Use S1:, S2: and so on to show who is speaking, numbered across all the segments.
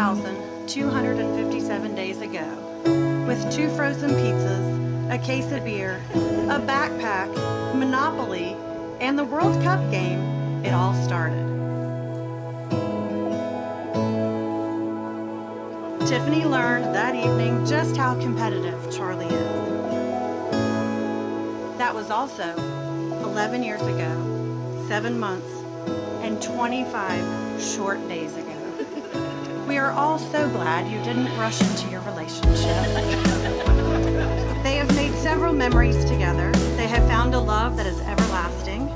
S1: 1,257 days ago, with 2 frozen pizzas, a case of beer, a backpack, Monopoly, and the World Cup game, it all started. Tiffany learned that evening just how competitive Charley is. That was also 11 years ago, 7 months, and 25 short days ago. We are all so glad you didn't rush into your relationship. They have made several memories together. They have found a love that is everlasting.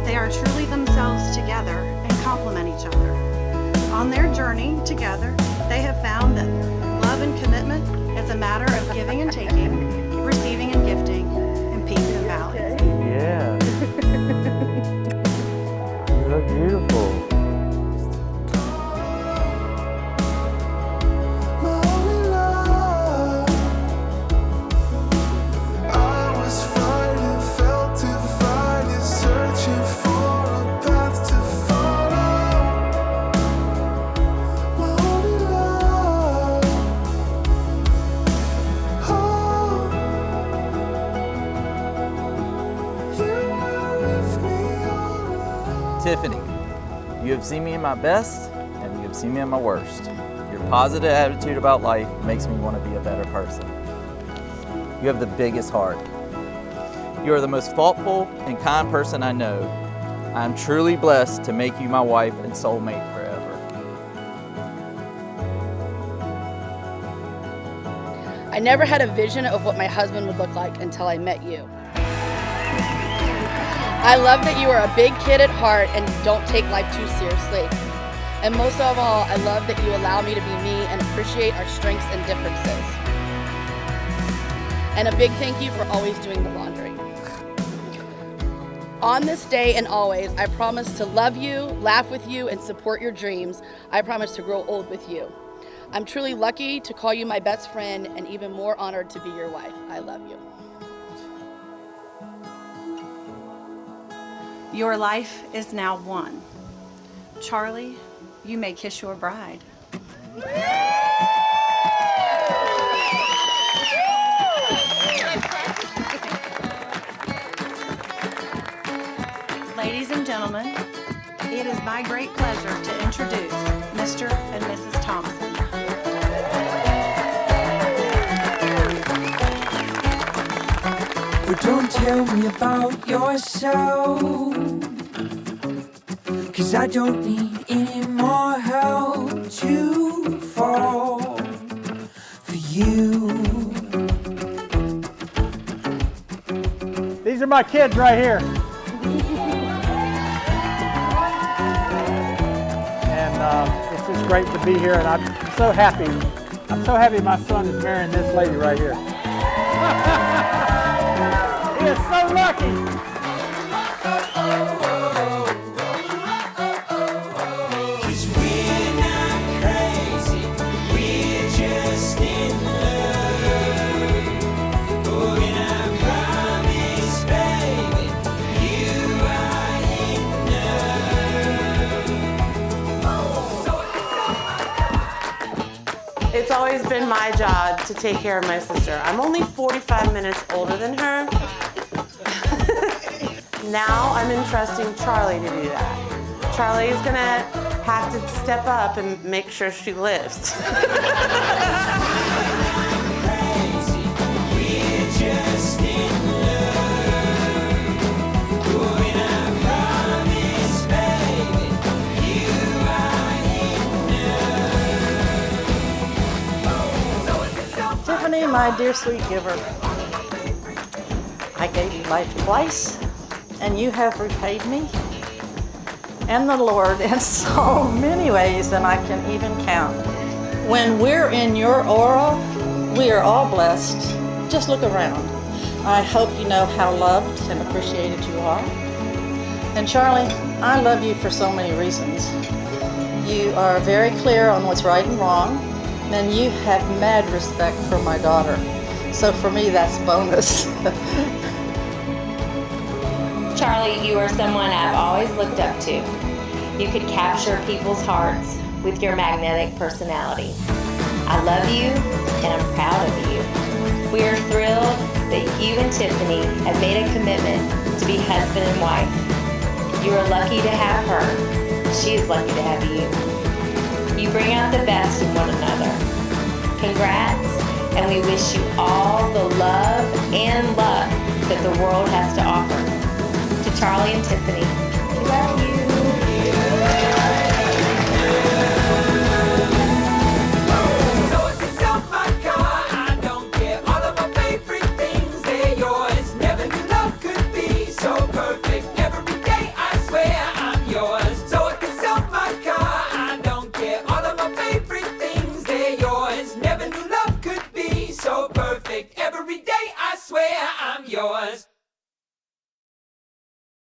S1: They are truly themselves together and complement each other. On their journey together, they have found that love and commitment is a matter of giving and taking, receiving and gifting, and peaks and valleys.
S2: Yeah. You look beautiful.
S3: Tiffany, you have seen me in my best and you have seen me in my worst. Your positive attitude about life makes me want to be a better person. You have the biggest heart. You are the most thoughtful and kind person I know. I am truly blessed to make you my wife and soulmate forever.
S4: I never had a vision of what my husband would look like until I met you. I love that you are a big kid at heart and don't take life too seriously. And most of all, I love that you allow me to be me and appreciate our strengths and differences. And a big thank you for always doing the laundry. On this day and always, I promise to love you, laugh with you, and support your dreams. I promise to grow old with you. I'm truly lucky to call you my best friend and even more honored to be your wife. I love you.
S1: Your life is now one. Charley, you may kiss your bride. Ladies and gentlemen, it is my great pleasure to introduce Mr. and Mrs. Thompson.
S5: But don't tell me about yourself, 'cause I don't need any more help to fall for you.
S2: These are my kids right here. And it's just great to be here, and I'm so happy. I'm so happy my son is marrying this lady right here. He is so lucky.
S6: It's always been my job to take care of my sister. I'm only 45 minutes older than her. Now I'm entrusting Charley to do that. Charley is gonna have to step up and make sure she lives.
S7: Tiffany, my dear sweet giver, I gave you life twice, and you have repaid me and the Lord in so many ways than I can even count. When we're in your aura, we are all blessed. Just look around. I hope you know how loved and appreciated you are. And Charley, I love you for so many reasons. You are very clear on what's right and wrong, and you have mad respect for my daughter. So for me, that's bonus.
S8: Charley, you are someone I've always looked up to. You could capture people's hearts with your magnetic personality. I love you and I'm proud of you. We are thrilled that you and Tiffany have made a commitment to be husband and wife. You are lucky to have her. She is lucky to have you. You bring out the best in one another. Congrats, and we wish you all the love and luck that the world has to offer. To Charley and Tiffany, we love you.
S5: Every day I swear I'm yours.